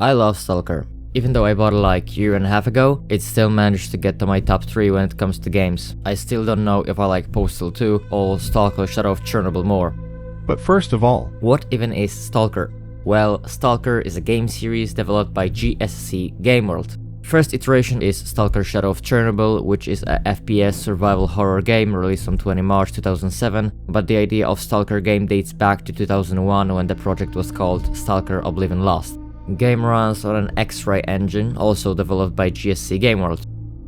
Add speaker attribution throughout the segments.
Speaker 1: I love Stalker. Even though I bought it like a year and a half ago, it still managed to get to my top 3 when it comes to games. I still don't know if I like Postal 2 or Stalker Shadow of Chernobyl more.
Speaker 2: But first of all,
Speaker 1: what even is Stalker? Well, Stalker is a game series developed by GSC Gameworld. First iteration is Stalker Shadow of Chernobyl, which is a FPS survival horror game released on 20 March 2007, but the idea of Stalker game dates back to 2001 when the project was called Stalker Oblivion Lost. Game runs on an X-Ray engine, also developed by GSC Gameworld.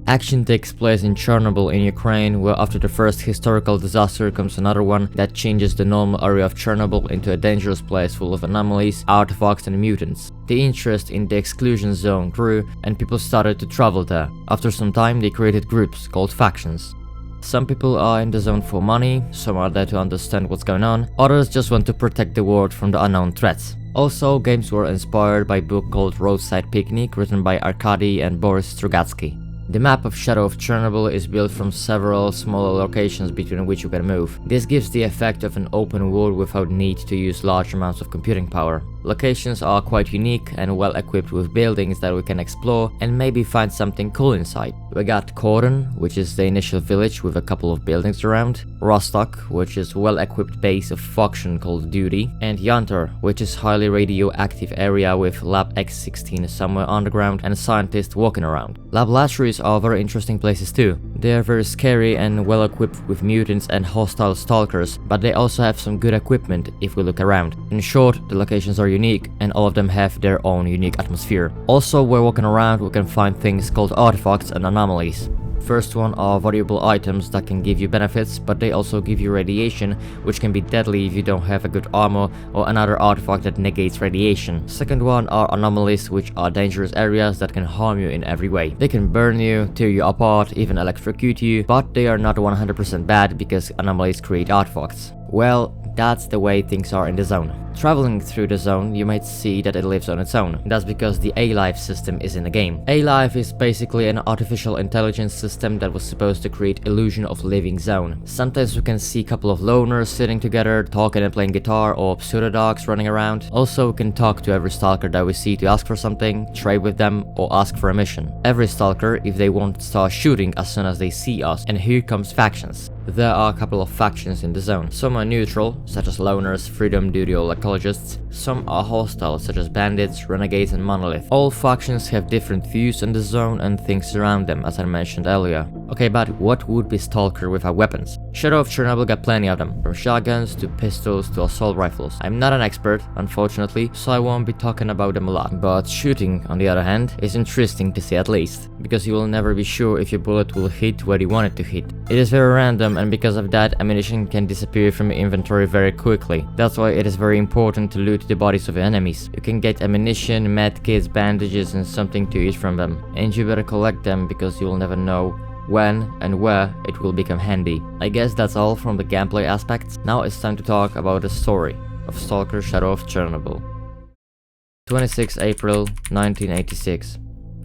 Speaker 1: Action takes place in Chernobyl in Ukraine, where after the first historical disaster comes another one that changes the normal area of Chernobyl into a dangerous place full of anomalies, artifacts and mutants. The interest in the exclusion zone grew and people started to travel there. After some time they created groups called factions. Some people are in the zone for money, some are there to understand what's going on, others just want to protect the world from the unknown threats. Also, games were inspired by a book called Roadside Picnic written by Arkady and Boris Strugatsky. The map of Shadow of Chernobyl is built from several smaller locations between which you can move. This gives the effect of an open world without need to use large amounts of computing power. Locations are quite unique and well equipped with buildings that we can explore and maybe find something cool inside. We got Kordon, which is the initial village with a couple of buildings around, Rostock, which is a well equipped base of faction called Duty, and Yantar, which is highly radioactive area with Lab X-16 somewhere underground and scientists walking around. Laboratories are very interesting places too. They are very scary and well equipped with mutants and hostile stalkers, but they also have some good equipment if we look around. In short, the locations are unique and all of them have their own unique atmosphere. Also, while walking around we can find things called artifacts and anomalies. First one are valuable items that can give you benefits, but they also give you radiation, which can be deadly if you don't have a good armor or another artifact that negates radiation. Second one are anomalies, which are dangerous areas that can harm you in every way. They can burn you, tear you apart, even electrocute you, but they are not 100% bad because anomalies create artifacts. Well, that's the way things are in the zone. Traveling through the zone, you might see that it lives on its own. That's because the A-Life system is in the game. A-Life is basically an artificial intelligence system that was supposed to create illusion of living zone. Sometimes we can see a couple of loners sitting together, talking and playing guitar, or pseudo-dogs running around. Also, we can talk to every stalker that we see to ask for something, trade with them, or ask for a mission. Every stalker, if they want, start shooting as soon as they see us, and here comes factions. There are a couple of factions in the zone. Some are neutral, such as loners, freedom, duty or ecologists. Some are hostile, such as bandits, renegades and monolith. All factions have different views on the zone and things around them, as I mentioned earlier. Okay, but what would be Stalker without weapons? Shadow of Chernobyl got plenty of them, from shotguns to pistols to assault rifles. I'm not an expert, unfortunately, so I won't be talking about them a lot. But shooting, on the other hand, is interesting to see at least, because you will never be sure if your bullet will hit where you want it to hit. It is very random, and because of that, ammunition can disappear from your inventory very quickly. That's why it is very important to loot the bodies of enemies. You can get ammunition, medkits, bandages and something to eat from them. And you better collect them because you will never know when and where it will become handy. I guess that's all from the gameplay aspects. Now it's time to talk about the story of Stalker Shadow of Chernobyl. 26 April 1986.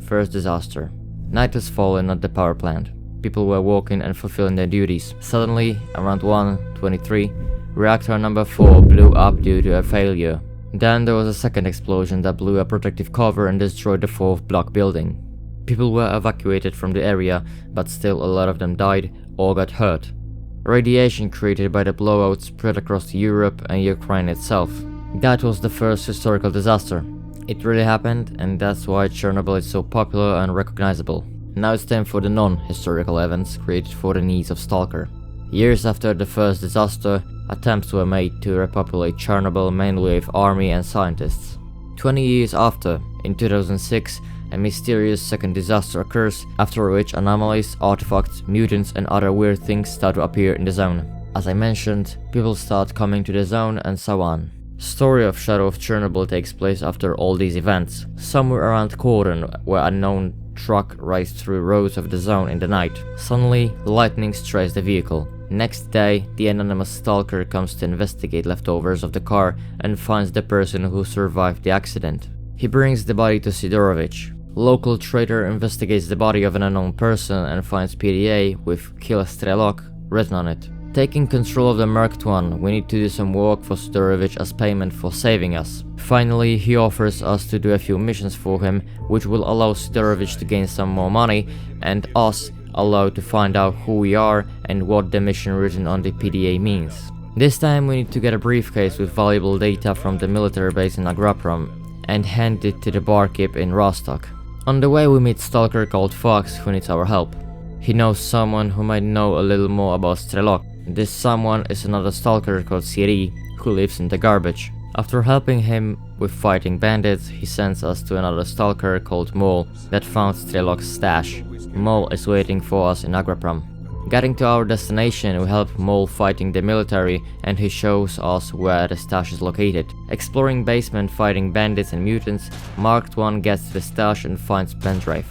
Speaker 1: First disaster. Night has fallen at the power plant. People were working and fulfilling their duties. Suddenly, around 1:23, reactor number 4 blew up due to a failure. Then there was a second explosion that blew a protective cover and destroyed the 4th block building. People were evacuated from the area, but still a lot of them died or got hurt. Radiation created by the blowout spread across Europe and Ukraine itself. That was the first historical disaster. It really happened, and that's why Chernobyl is so popular and recognizable. Now it's time for the non-historical events created for the needs of Stalker. Years after the first disaster, attempts were made to repopulate Chernobyl mainly with army and scientists. 20 years after, in 2006, a mysterious second disaster occurs, after which anomalies, artifacts, mutants and other weird things start to appear in the zone. As I mentioned, people start coming to the zone and so on. Story of Shadow of Chernobyl takes place after all these events, somewhere around Kordon, where an unknown truck raced through roads of the zone in the night. Suddenly, lightning strikes the vehicle. Next day, the anonymous stalker comes to investigate leftovers of the car and finds the person who survived the accident. He brings the body to Sidorovich. Local trader investigates the body of an unknown person and finds PDA with Kill Strelok written on it. Taking control of the Marked One, we need to do some work for Sidorovich as payment for saving us. Finally, he offers us to do a few missions for him, which will allow Sidorovich to gain some more money, and us allowed to find out who we are and what the mission written on the PDA means. This time we need to get a briefcase with valuable data from the military base in Agraprom and hand it to the barkeep in Rostock. On the way we meet Stalker called Fox who needs our help. He knows someone who might know a little more about Strelok. This someone is another Stalker called Siri who lives in the garbage. After helping him with fighting bandits, he sends us to another Stalker called Mole that found Strelok's stash. Mole is waiting for us in Agraprom. Getting to our destination, we help Mole fighting the military and he shows us where the stash is located. Exploring basement fighting bandits and mutants, Marked One gets to the stash and finds Pendrive.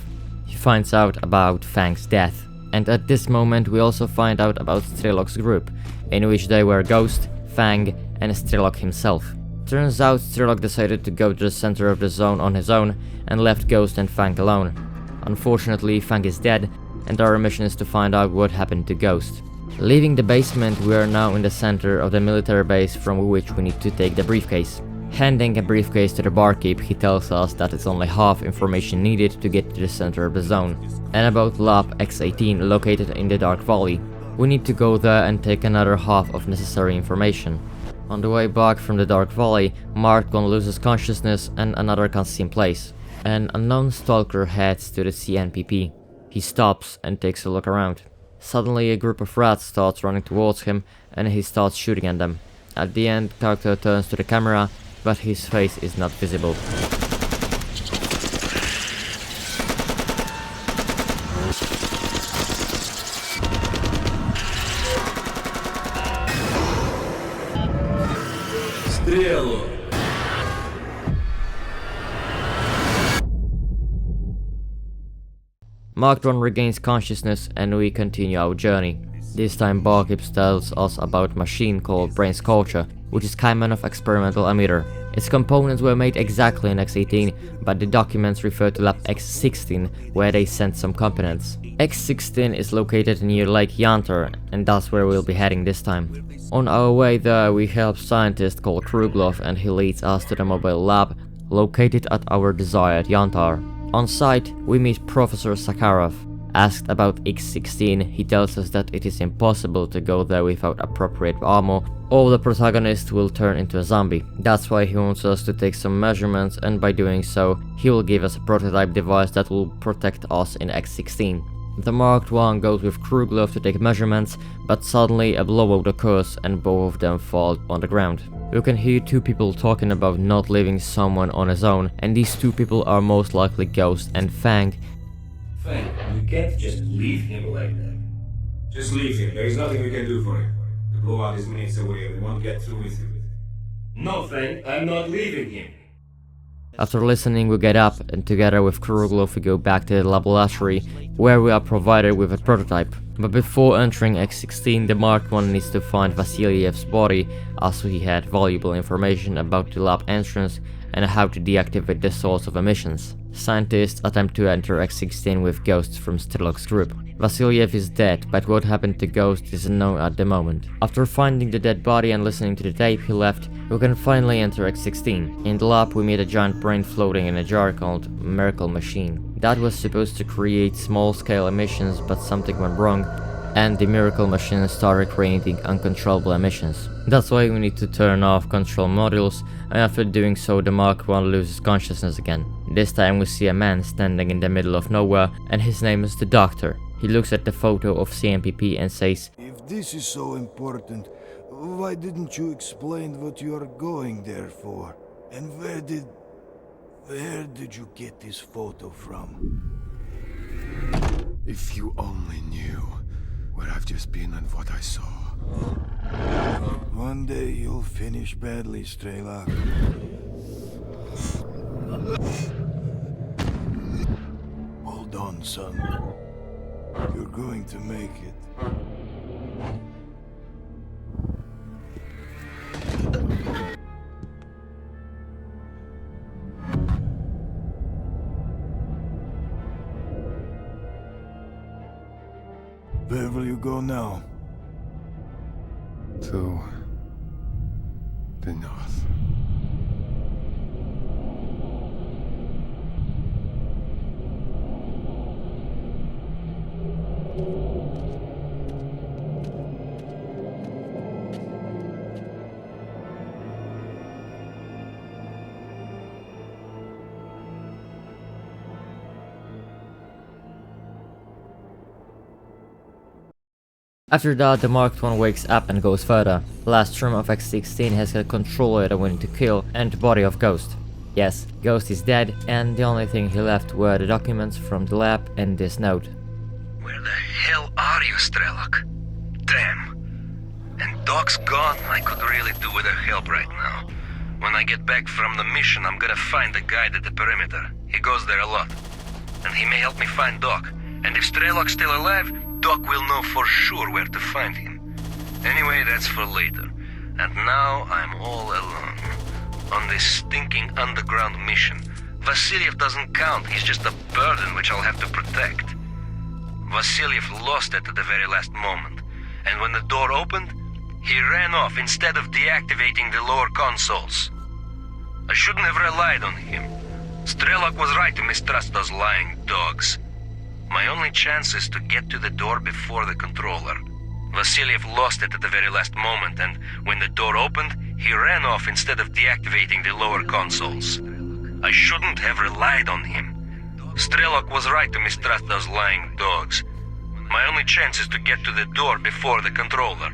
Speaker 1: He finds out about Fang's death. And at this moment we also find out about Strelok's group, in which they were Ghost, Fang and Strelok himself. Turns out Strelok decided to go to the center of the zone on his own and left Ghost and Fang alone. Unfortunately, Fang is dead, and our mission is to find out what happened to Ghost. Leaving the basement, we are now in the center of the military base from which we need to take the briefcase. Handing a briefcase to the barkeep, he tells us that it's only half information needed to get to the center of the zone, and about Lab X18 located in the Dark Valley. We need to go there and take another half of necessary information. On the way back from the Dark Valley, Marked One loses consciousness and another can see in place. An unknown Stalker heads to the CNPP. He stops and takes a look around. Suddenly a group of rats starts running towards him and he starts shooting at them. At the end, character turns to the camera, but his face is not visible. Marked One regains consciousness and we continue our journey. This time Barkeep tells us about a machine called Brain Sculpture, which is kind of experimental emitter. Its components were made exactly in X18, but the documents refer to Lab X16, where they sent some components. X16 is located near Lake Yantar, and that's where we'll be heading this time. On our way there, we help a scientist called Kruglov, and he leads us to the mobile lab, located at our desired Yantar. On site, we meet Professor Sakharov. Asked about X16, he tells us that it is impossible to go there without appropriate armor, or the protagonist will turn into a zombie. That's why he wants us to take some measurements, and by doing so, he will give us a prototype device that will protect us in X16. The Marked One goes with Kruglov to take measurements, but suddenly a blowout occurs and both of them fall on the ground. You can hear two people talking about not leaving someone on his own, and these two people are most likely Ghost and Fang.
Speaker 2: Fang, you can't just leave him like that. Just leave him, there is nothing we can do for him. The blowout is minutes away, we won't get through with him. No, Fang, I'm not leaving him.
Speaker 1: After listening, we get up, and together with Kruglov we go back to the laboratory, where we are provided with a prototype. But before entering X16, the Marked One needs to find Vasilyev's body, as he had valuable information about the lab entrance and how to deactivate the source of emissions. Scientists attempt to enter X16 with Ghosts from Strelok's group. Vasilyev is dead, but what happened to Ghost isn't known at the moment. After finding the dead body and listening to the tape he left, we can finally enter X16. In the lab we meet a giant brain floating in a jar called Miracle Machine. That was supposed to create small-scale emissions, but something went wrong, and the Miracle Machine started creating uncontrollable emissions. That's why we need to turn off control modules, and after doing so the Mark I loses consciousness again. This time we see a man standing in the middle of nowhere, and his name is the Doctor. He looks at the photo of CMPP and says,
Speaker 3: "If this is so important, why didn't you explain what you are going there for? And where did you get this photo from?"
Speaker 4: If you only knew where I've just been and what I saw.
Speaker 3: One day you'll finish badly, Strelok. Hold on, son. You're going to make it. Where will you go now?
Speaker 4: To the north.
Speaker 1: After that, the Mark I wakes up and goes further. The last room of X-16 has a controller that we need to kill and the body of Ghost. Yes, Ghost is dead and the only thing he left were the documents from the lab and this note.
Speaker 5: Where the hell are you, Strelok? Damn. And Doc's gone, I could really do with her help right now. When I get back from the mission, I'm gonna find the guide at the perimeter. He goes there a lot. And he may help me find Doc. And if Strelok's still alive, Doc will know for sure where to find him. Anyway, that's for later. And now I'm all alone. On this stinking underground mission. Vasiliev doesn't count, he's just a burden which I'll have to protect. Vasiliev lost it at the very last moment. And when the door opened, he ran off instead of deactivating the lower consoles. I shouldn't have relied on him. Strelok was right to mistrust those lying dogs. My only chance is to get to the door before the controller. Vasiliev lost it at the very last moment, and when the door opened, he ran off instead of deactivating the lower consoles. I shouldn't have relied on him. Strelok was right to mistrust those lying dogs. My only chance is to get to the door before the controller.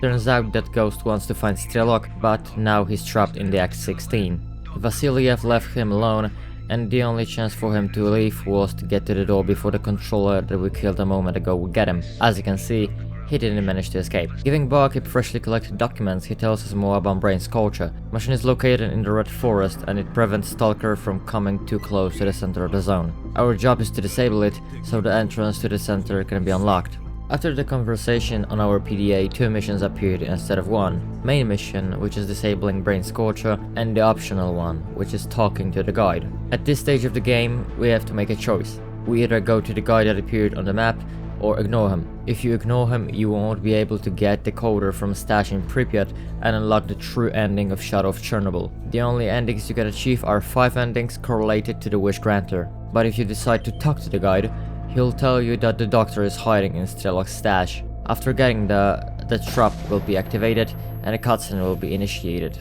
Speaker 1: Turns out that Ghost wants to find Strelok, but now he's trapped in the X-16. Vasiliev left him alone, and the only chance for him to leave was to get to the door before the controller that we killed a moment ago would get him. As you can see, he didn't manage to escape. Giving Barkeep freshly collected documents, he tells us more about Brain's culture. The machine is located in the Red Forest and it prevents Stalker from coming too close to the center of the zone. Our job is to disable it, so the entrance to the center can be unlocked. After the conversation on our PDA, 2 missions appeared instead of 1. Main mission, which is disabling Brain's culture, and the optional one, which is talking to the guide. At this stage of the game, we have to make a choice. We either go to the guide that appeared on the map, or ignore him. If you ignore him, you won't be able to get the coder from a stash in Pripyat and unlock the true ending of Shadow of Chernobyl. The only endings you can achieve are 5 endings correlated to the Wish Granter. But if you decide to talk to the guide, he'll tell you that the doctor is hiding in Strelok's stash. After getting the trap will be activated and a cutscene will be initiated.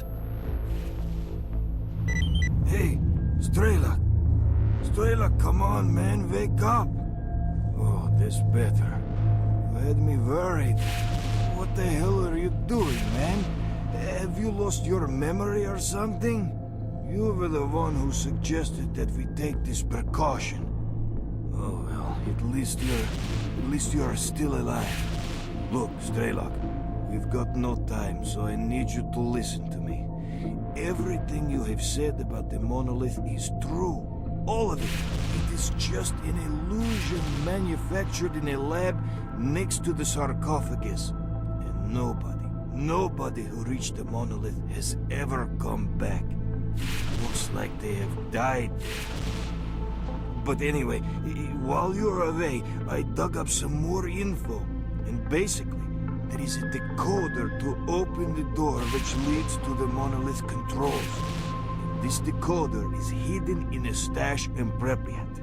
Speaker 3: Hey, Strelok! Strelok, come on, man, wake up! Oh, that's better. You had me worried. What the hell are you doing, man? Have you lost your memory or something? You were the one who suggested that we take this precaution. Oh well, at least you're still alive. Look, Strelok, we've got no time, so I need you to listen to me. Everything you have said about the monolith is true. All of it. It is just an illusion manufactured in a lab next to the sarcophagus. And nobody who reached the monolith has ever come back. Looks like they have died there. But anyway, while you're away, I dug up some more info. And basically, there is a decoder to open the door which leads to the monolith controls. This decoder is hidden in a stash in Pripyat.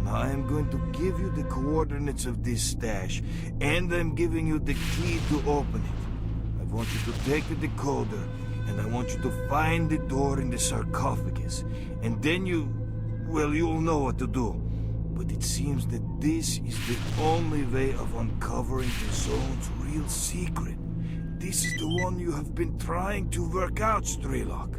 Speaker 3: Now I'm going to give you the coordinates of this stash, and I'm giving you the key to open it. I want you to take the decoder, and I want you to find the door in the sarcophagus. And then you'll know what to do. But it seems that this is the only way of uncovering the zone's real secret. This is the one you have been trying to work out, Strelok.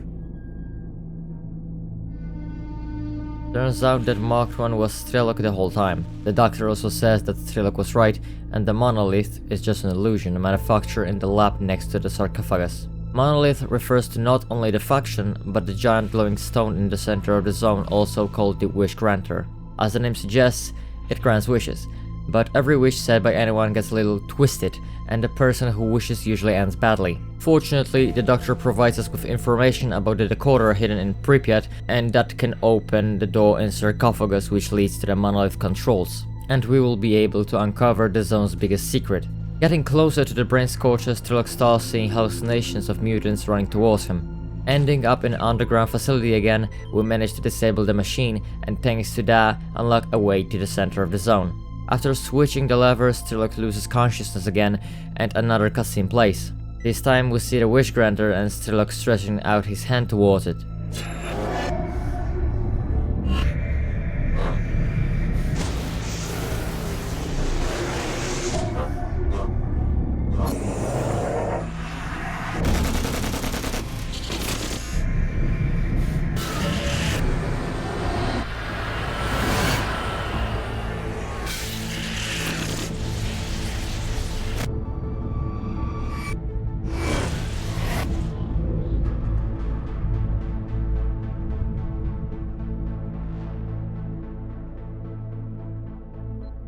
Speaker 1: Turns out that Mark I was Strelok the whole time. The doctor also says that Strelok was right, and the monolith is just an illusion manufactured in the lab next to the sarcophagus. Monolith refers to not only the faction, but the giant glowing stone in the center of the zone, also called the Wish Granter. As the name suggests, it grants wishes, but every wish said by anyone gets a little twisted, and the person who wishes usually ends badly. Fortunately, the doctor provides us with information about the decoder hidden in Pripyat, and that can open the door in sarcophagus which leads to the monolith controls. And we will be able to uncover the zone's biggest secret. Getting closer to the brain scorcher, Strelok starts seeing hallucinations of mutants running towards him. Ending up in an underground facility again, we manage to disable the machine, and thanks to that, unlock a way to the center of the zone. After switching the levers, Strelok loses consciousness again, and another cutscene plays. This time we see the wish granter and Strelok stretching out his hand towards it.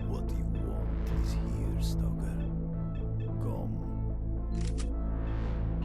Speaker 3: What you want is here, Stalker. Come.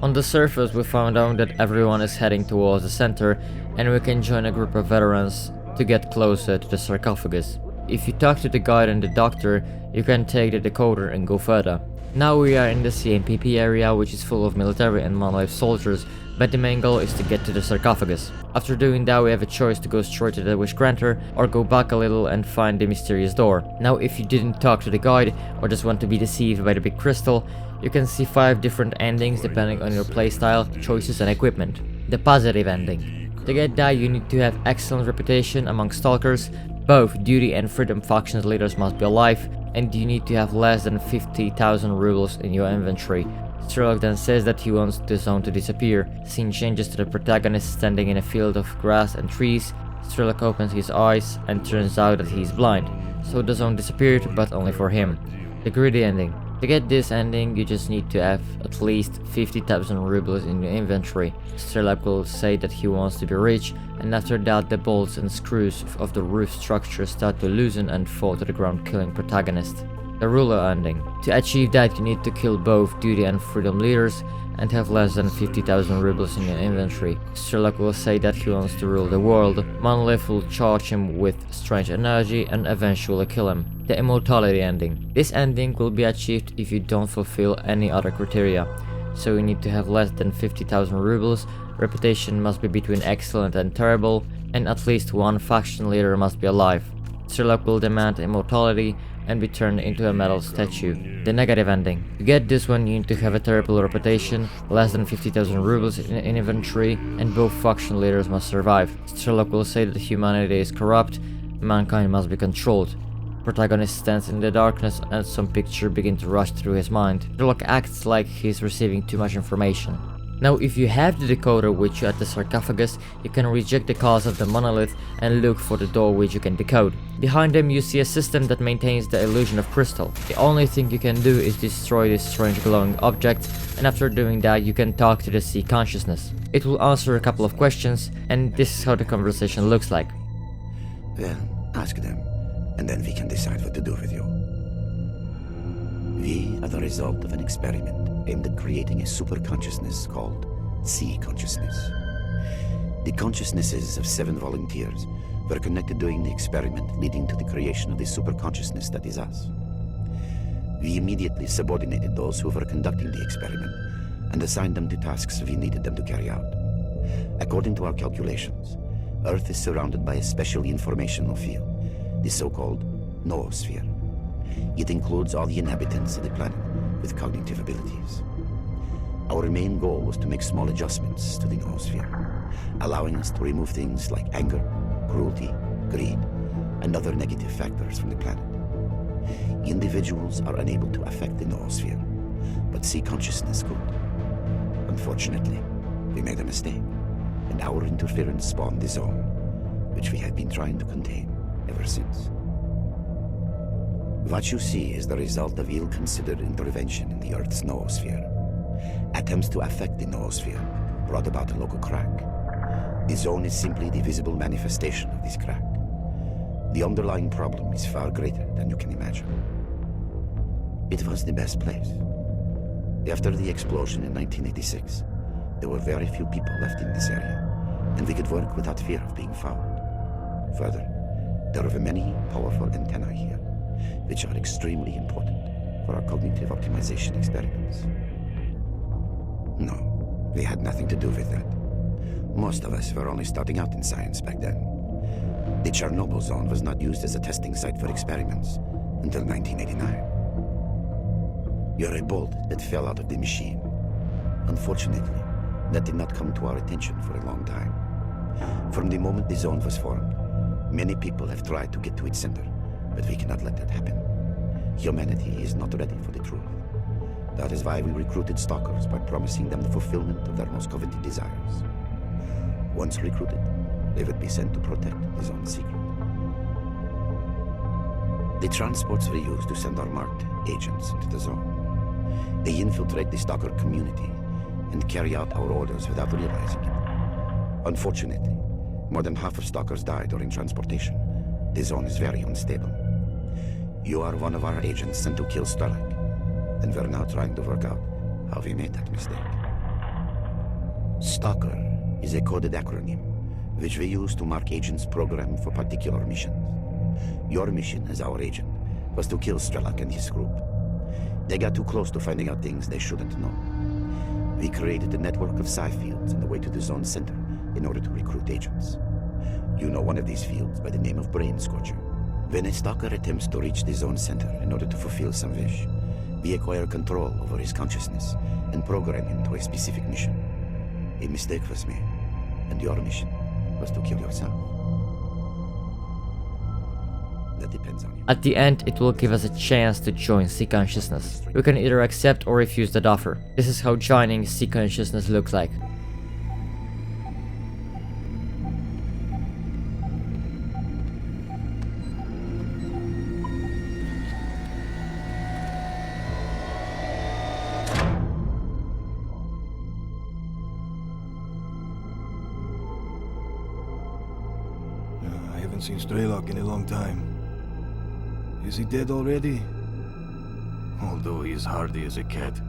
Speaker 1: On the surface, we found out that everyone is heading towards the center, and we can join a group of veterans to get closer to the sarcophagus. If you talk to the guide and the doctor, you can take the decoder and go further. Now we are in the CMPP area, which is full of military and monolith soldiers, but the main goal is to get to the sarcophagus. After doing that, we have a choice to go straight to the wish granter or go back a little and find the mysterious door. Now, if you didn't talk to the guide or just want to be deceived by the big crystal, you can see 5 different endings depending on your playstyle, choices and equipment. The positive ending. To get that, you need to have excellent reputation among stalkers. Both duty and freedom factions leaders must be alive, and you need to have less than 50,000 rubles in your inventory. Strelok then says that he wants the zone to disappear. Scene changes to the protagonist standing in a field of grass and trees. Strelok opens his eyes and turns out that he is blind. So the zone disappeared, but only for him. The greedy ending. To get this ending, you just need to have at least 50,000 rubles in your inventory. Strelok will say that he wants to be rich, and after that the bolts and screws of the roof structure start to loosen and fall to the ground, killing protagonist. The ruler ending. To achieve that, you need to kill both duty and freedom leaders and have less than 50,000 rubles in your inventory. Strelok will say that he wants to rule the world. Monolith will charge him with strange energy and eventually kill him. The immortality ending. This ending will be achieved if you don't fulfill any other criteria. So you need to have less than 50,000 rubles, reputation must be between excellent and terrible, and at least one faction leader must be alive. Strelok will demand immortality and be turned into a metal statue. The negative ending. To get this one, you need to have a terrible reputation, less than 50,000 rubles in inventory, and both faction leaders must survive. Strelok will say that humanity is corrupt, mankind must be controlled. Protagonist stands in the darkness and some pictures begin to rush through his mind. Strelok acts like he's receiving too much information. Now, if you have the decoder with you at the sarcophagus, you can reject the calls of the monolith and look for the door which you can decode. Behind them you see a system that maintains the illusion of crystal. The only thing you can do is destroy this strange glowing object, and after doing that you can talk to the sea consciousness. It will answer a couple of questions, and this is how the conversation looks like.
Speaker 6: Well, ask them, and then we can decide what to do with you. We are the result of an experiment aimed at creating a super consciousness called sea consciousness. The consciousnesses of 7 volunteers were connected during the experiment, leading to the creation of the super consciousness that is us. We immediately subordinated those who were conducting the experiment and assigned them to tasks we needed them to carry out. According to our calculations, Earth is surrounded by a special informational field, the so-called noosphere. It includes all the inhabitants of the planet with cognitive abilities. Our main goal was to make small adjustments to the noosphere, allowing us to remove things like anger, cruelty, greed, and other negative factors from the planet. Individuals are unable to affect the noosphere, but sea consciousness could. Unfortunately, we made a mistake, and our interference spawned the zone, which we had been trying to contain ever since. What you see is the result of ill-considered intervention in the Earth's noosphere. Attempts to affect the noosphere brought about a local crack. The zone is simply the visible manifestation of this crack. The underlying problem is far greater than you can imagine. It was the best place. After the explosion in 1986, there were very few people left in this area, and we could work without fear of being found. Further, there are many powerful antennae here, which are extremely important for our cognitive optimization experiments. No, we had nothing to do with that. Most of us were only starting out in science back then. The Chernobyl zone was not used as a testing site for experiments until 1989. You're a bolt that fell out of the machine. Unfortunately, that did not come to our attention for a long time. From the moment the zone was formed, many people have tried to get to its center, but we cannot let that happen. Humanity is not ready for the truth. That is why we recruited stalkers by promising them the fulfillment of their most coveted desires. Once recruited, they would be sent to protect the zone's secret. The transports we use to send our marked agents into the zone. They infiltrate the stalker community and carry out our orders without realizing it. Unfortunately, more than half of stalkers die during transportation. The zone is very unstable. You are one of our agents sent to kill Starlight, and we're now trying to work out how we made that mistake. Stalker is a coded acronym, which we use to mark agents programmed for particular missions. Your mission as our agent was to kill Strelak and his group. They got too close to finding out things they shouldn't know. We created a network of psi fields on the way to the zone center in order to recruit agents. You know one of these fields by the name of Brain Scorcher. When a stalker attempts to reach the zone center in order to fulfill some wish, we acquire control over his consciousness and program him to a specific mission. A mistake was made, and your mission was to kill yourself. That depends on you.
Speaker 1: At the end, it will give us a chance to join C Consciousness. We can either accept or refuse that offer. This is how joining C Consciousness looks like.
Speaker 3: I haven't seen Strelok in a long time. Is he dead already? Although he is hardy as a cat,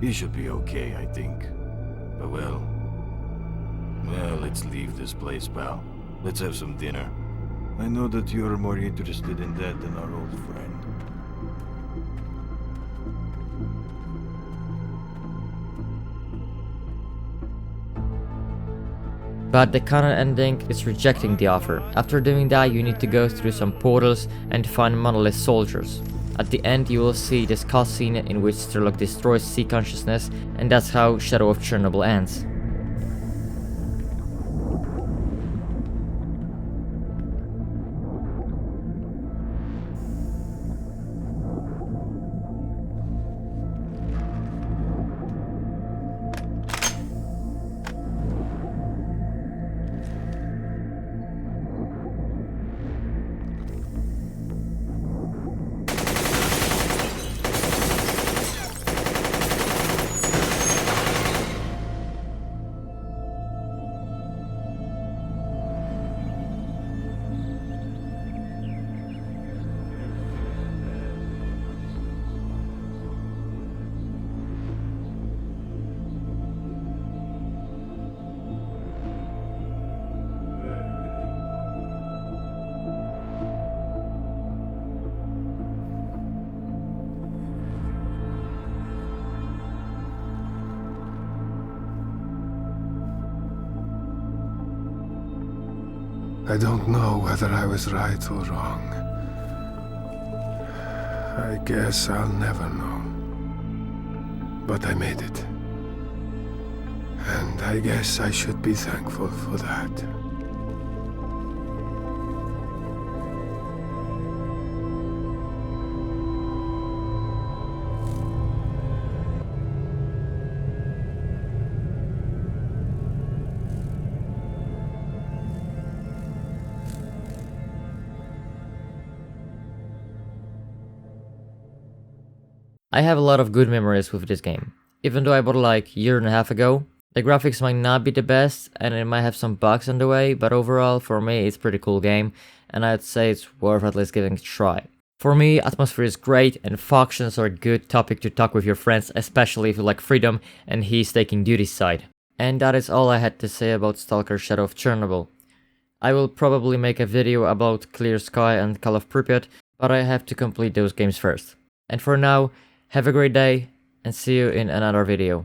Speaker 3: he should be okay, I think. But well, let's leave this place, pal. Let's have some dinner. I know that you're more interested in that than our old friend.
Speaker 1: But the canon ending is rejecting the offer. After doing that, you need to go through some portals and find Monolith soldiers. At the end, you will see this cutscene in which Strelok destroys C Consciousness, and that's how Shadow of Chernobyl ends.
Speaker 4: I don't know whether I was right or wrong. I guess I'll never know. But I made it. And I guess I should be thankful for that.
Speaker 1: I have a lot of good memories with this game. Even though I bought it like a year and a half ago, the graphics might not be the best and it might have some bugs on the way, but overall for me it's a pretty cool game and I'd say it's worth at least giving it a try. For me, atmosphere is great and factions are a good topic to talk with your friends, especially if you like freedom and he's taking duty's side. And that is all I had to say about Stalker Shadow of Chernobyl. I will probably make a video about Clear Sky and Call of Pripyat, but I have to complete those games first. And for now, Have a great day and see you in another video.